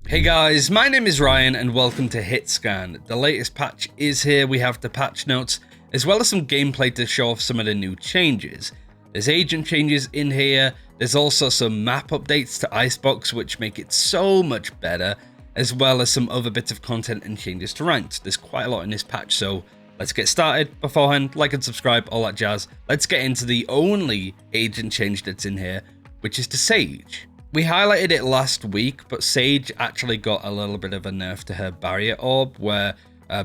Hey guys, my name is Ryan and welcome to HitScan. The latest patch is here. We have the patch notes as well as some gameplay to show off some of the new changes. There's agent changes in here. There's also some map updates to Icebox which make it so much better, as well as some other bits of content and changes to ranked. There's quite a lot in this patch, so let's get started. Beforehand, like and subscribe, all that jazz. Let's get into the only agent change that's in here, which is to Sage. We highlighted it last week, but Sage actually got a little bit of a nerf to her barrier orb, where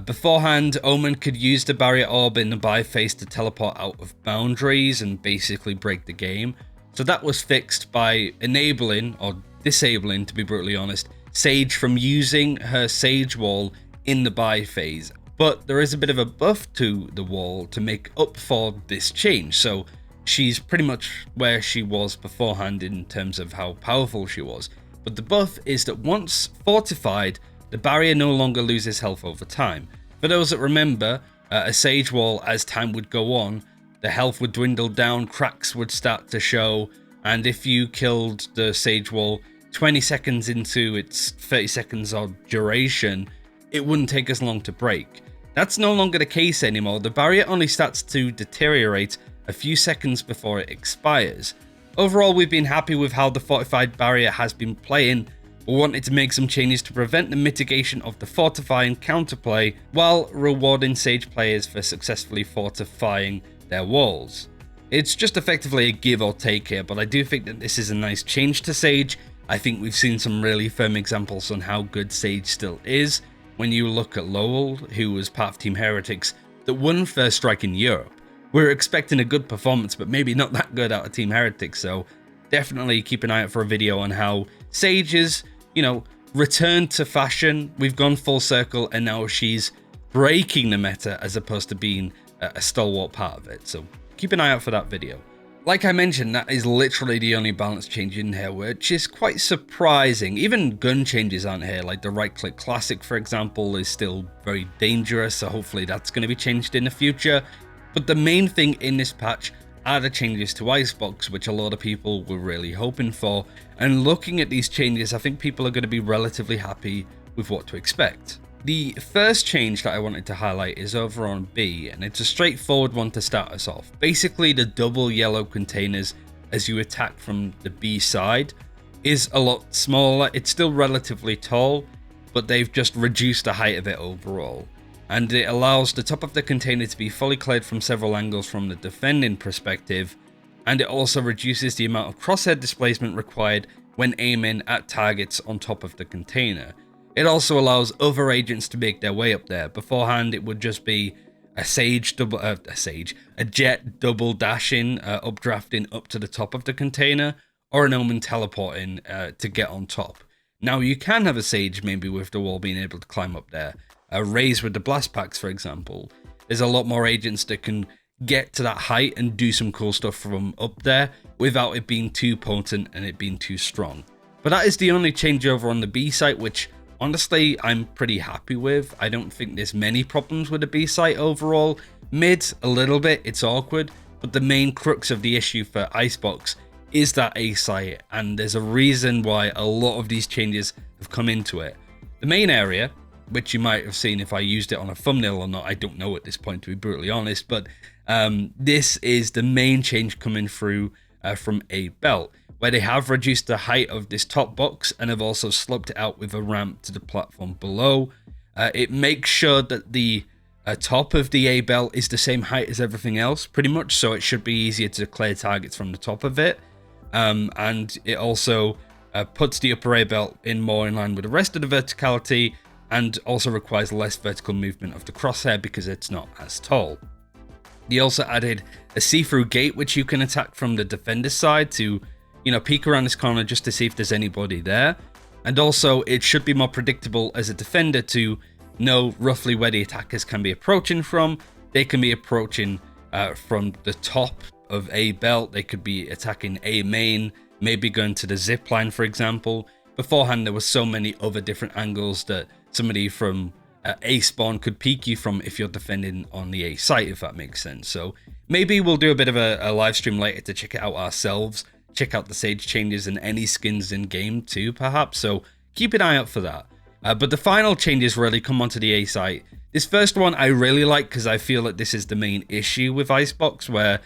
beforehand, Omen could use the barrier orb in the buy phase to teleport out of boundaries and basically break the game. So that was fixed by enabling, or disabling to be brutally honest, Sage from using her Sage wall in the buy phase. But there is a bit of a buff to the wall to make up for this change, so she's pretty much where she was beforehand in terms of how powerful she was. But the buff is that once fortified, the barrier no longer loses health over time. For those that remember, a Sage wall, as time would go on, the health would dwindle down, cracks would start to show, and if you killed the Sage wall 20 seconds into its 30 seconds odd duration, it wouldn't take as long to break. That's no longer the case anymore. The barrier only starts to deteriorate a few seconds before it expires. Overall, we've been happy with how the fortified barrier has been playing. We wanted to make some changes to prevent the mitigation of the fortifying counterplay while rewarding Sage players for successfully fortifying their walls. It's just effectively a give or take here, but I do think that this is a nice change to Sage. I think we've seen some really firm examples on how good Sage still is. When you look at Lowell, who was part of Team Heretics, that won First Strike in Europe. We're expecting a good performance, but maybe not that good out of Team Heretics, so definitely keep an eye out for a video on how Sage is, returned to fashion. We've gone full circle, and now she's breaking the meta as opposed to being a stalwart part of it, so keep an eye out for that video. Like I mentioned, that is literally the only balance change in here, which is quite surprising. Even gun changes aren't here, like the right-click classic, for example, is still very dangerous, so hopefully that's going to be changed in the future. But the main thing in this patch are the changes to Icebox, which a lot of people were really hoping for. And looking at these changes, I think people are going to be relatively happy with what to expect. The first change that I wanted to highlight is over on B, and it's a straightforward one to start us off. Basically, the double yellow containers as you attack from the B side is a lot smaller. It's still relatively tall, but they've just reduced the height of it overall. And it allows the top of the container to be fully cleared from several angles from the defending perspective, and it also reduces the amount of crosshair displacement required when aiming at targets on top of the container. It also allows other agents to make their way up there. Beforehand, it would just be a Jet double dashing, updrafting up to the top of the container, or an Omen teleporting to get on top. Now you can have a Sage maybe with the wall being able to climb up there. Raze with the blast packs, for example. There's a lot more agents that can get to that height and do some cool stuff from up there without it being too potent and it being too strong. But that is the only changeover on the B site, which honestly I'm pretty happy with. I don't think there's many problems with the B site overall. Mid, a little bit, it's awkward, but the main crux of the issue for Icebox is that A site, and there's a reason why a lot of these changes have come into it. The main area, which you might have seen if I used it on a thumbnail or not, I don't know at this point to be brutally honest, but this is the main change coming through from A belt, where they have reduced the height of this top box and have also sloped it out with a ramp to the platform below. It makes sure that the top of the A belt is the same height as everything else pretty much, so it should be easier to clear targets from the top of it. And it also puts the upper A belt in more in line with the rest of the verticality, and also requires less vertical movement of the crosshair because it's not as tall. He also added a see-through gate which you can attack from the defender side to, peek around this corner just to see if there's anybody there. And also it should be more predictable as a defender to know roughly where the attackers can be approaching from. They can be approaching from the top of A belt, they could be attacking A main, maybe going to the zip line, for example. Beforehand there were so many other different angles that somebody from A spawn could peek you from if you're defending on the A site, if that makes sense. So maybe we'll do a bit of a live stream later to check it out ourselves, check out the Sage changes and any skins in game too, perhaps. So keep an eye out for that. But the final changes really come onto the A site. This first one I really like because I feel that this is the main issue with Icebox, where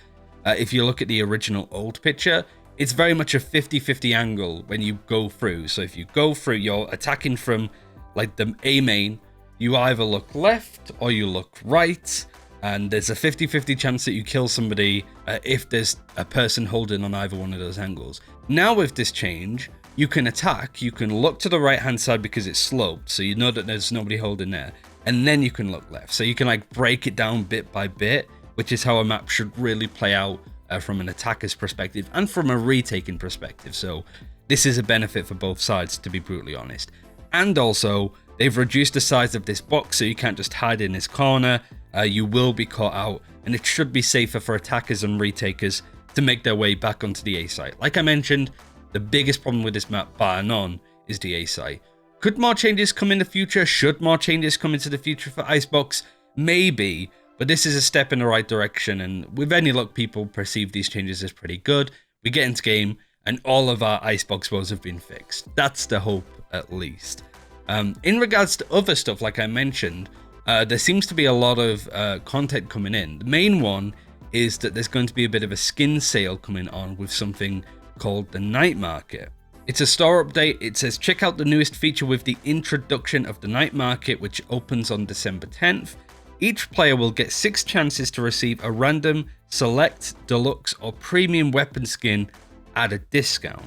if you look at the original old picture, it's very much a 50-50 angle when you go through. So if you go through, you're attacking from like the A main, you either look left or you look right, and there's a 50-50 chance that you kill somebody if there's a person holding on either one of those angles. Now with this change, you can attack, you can look to the right hand side because it's sloped, so you know that there's nobody holding there, and then you can look left. So you can like break it down bit by bit, which is how a map should really play out from an attacker's perspective and from a retaking perspective. So this is a benefit for both sides, to be brutally honest. And also, they've reduced the size of this box so you can't just hide in this corner. You will be caught out, and it should be safer for attackers and retakers to make their way back onto the A site. Like I mentioned, the biggest problem with this map, bar none, is the A site. Could more changes come in the future? Should more changes come into the future for Icebox? Maybe, but this is a step in the right direction, and with any luck, people perceive these changes as pretty good. We get into game, and all of our Icebox woes have been fixed. That's the hope, at least. In regards to other stuff, like I mentioned, there seems to be a lot of content coming in. The main one is that there's going to be a bit of a skin sale coming on with something called the Night Market. It's a store update. It says check out the newest feature with the introduction of the Night Market, which opens on December 10th. Each player will get 6 chances to receive a random, select, deluxe, or premium weapon skin at a discount.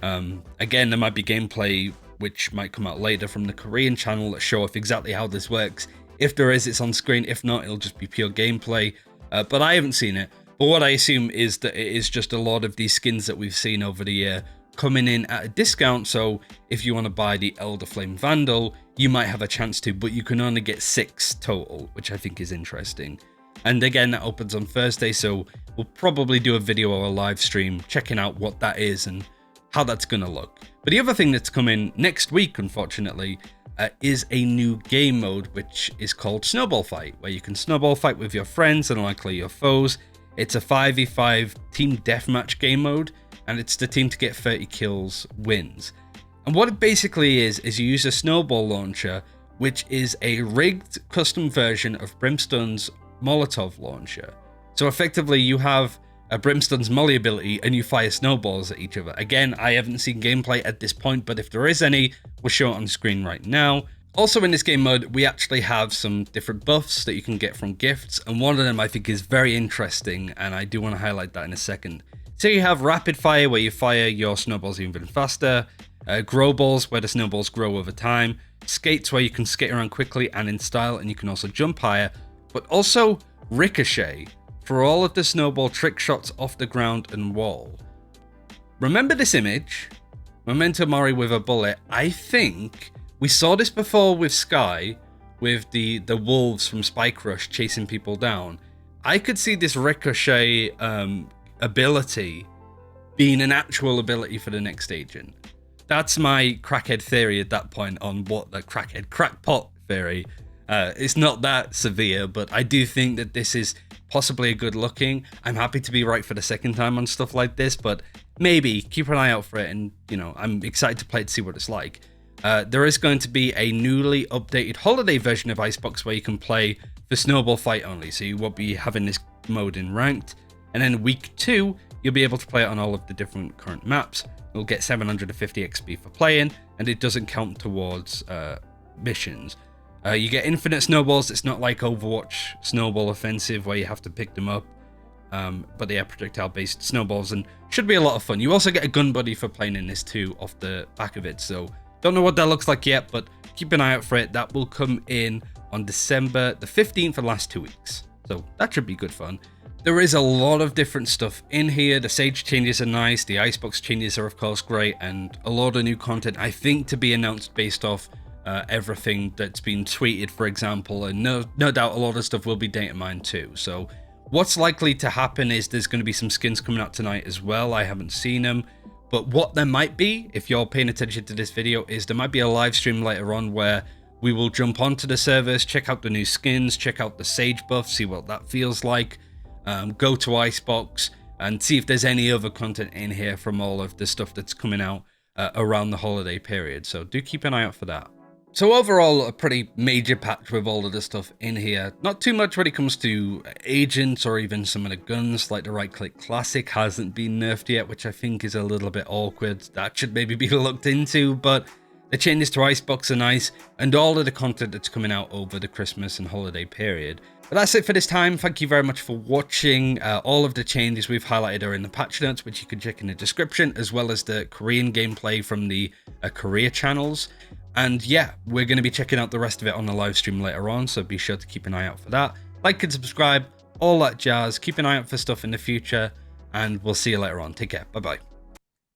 Again, there might be gameplay which might come out later from the Korean channel that show off exactly how this works. If there is, it's on screen. If not, it'll just be pure gameplay. But I haven't seen it. But what I assume is that it is just a lot of these skins that we've seen over the year coming in at a discount. So if you want to buy the Elder Flame Vandal, you might have a chance to, but you can only get 6 total, which I think is interesting. And again, that opens on Thursday, so we'll probably do a video or a live stream checking out what that is and how that's going to look. But the other thing that's coming next week, unfortunately, is a new game mode, which is called Snowball Fight, where you can snowball fight with your friends and likely your foes. It's a 5v5 team deathmatch game mode, and it's the team to get 30 kills wins. And what it basically is you use a snowball launcher, which is a rigged custom version of Brimstone's Molotov launcher. So effectively, you have a Brimstone's Molly ability and you fire snowballs at each other. Again, I haven't seen gameplay at this point, but if there is any, we'll show it on screen right now. Also in this game mode, we actually have some different buffs that you can get from gifts, and one of them I think is very interesting, and I do want to highlight that in a second. So you have rapid fire, where you fire your snowballs even faster, grow balls, where the snowballs grow over time, skates, where you can skate around quickly and in style, and you can also jump higher, but also ricochet, for all of the snowball trick shots off the ground and wall. Remember this image? Memento Mori with a bullet. I think we saw this before with Sky, with the wolves from Spike Rush chasing people down. I could see this ricochet ability being an actual ability for the next agent. That's my crackhead theory at that point on what the crackpot theory. It's not that severe, but I do think that this is possibly a good looking. I'm happy to be right for the second time on stuff like this, but maybe keep an eye out for it, and I'm excited to play it to see what it's like. There is going to be a newly updated holiday version of Icebox where you can play for Snowball Fight only, so you won't be having this mode in ranked. And then week 2, you'll be able to play it on all of the different current maps. You'll get 750 XP for playing, and it doesn't count towards missions. You get infinite snowballs. It's not like Overwatch Snowball Offensive where you have to pick them up, but they are projectile-based snowballs and should be a lot of fun. You also get a gun buddy for playing in this too off the back of it, so don't know what that looks like yet, but keep an eye out for it. That will come in on December the 15th for the last 2 weeks, so that should be good fun. There is a lot of different stuff in here. The Sage changes are nice, the Icebox changes are of course great, and a lot of new content I think to be announced based off everything that's been tweeted, for example, and no doubt a lot of stuff will be data mined too. So what's likely to happen is there's going to be some skins coming out tonight as well. I haven't seen them, but what there might be, if you're paying attention to this video, is there might be a live stream later on where we will jump onto the servers, check out the new skins, check out the Sage buff, see what that feels like, go to Icebox and see if there's any other content in here from all of the stuff that's coming out around the holiday period. So do keep an eye out for that. So overall, a pretty major patch with all of the stuff in here. Not too much when it comes to agents or even some of the guns, like the right-click classic hasn't been nerfed yet, which I think is a little bit awkward. That should maybe be looked into, but the changes to Icebox are nice, and all of the content that's coming out over the Christmas and holiday period. But that's it for this time. Thank you very much for watching. All of the changes we've highlighted are in the patch notes, which you can check in the description, as well as the Korean gameplay from the Korea channels. And yeah, we're going to be checking out the rest of it on the live stream later on, so be sure to keep an eye out for that. Like and subscribe, all that jazz. Keep an eye out for stuff in the future, and we'll see you later on. Take care. Bye-bye.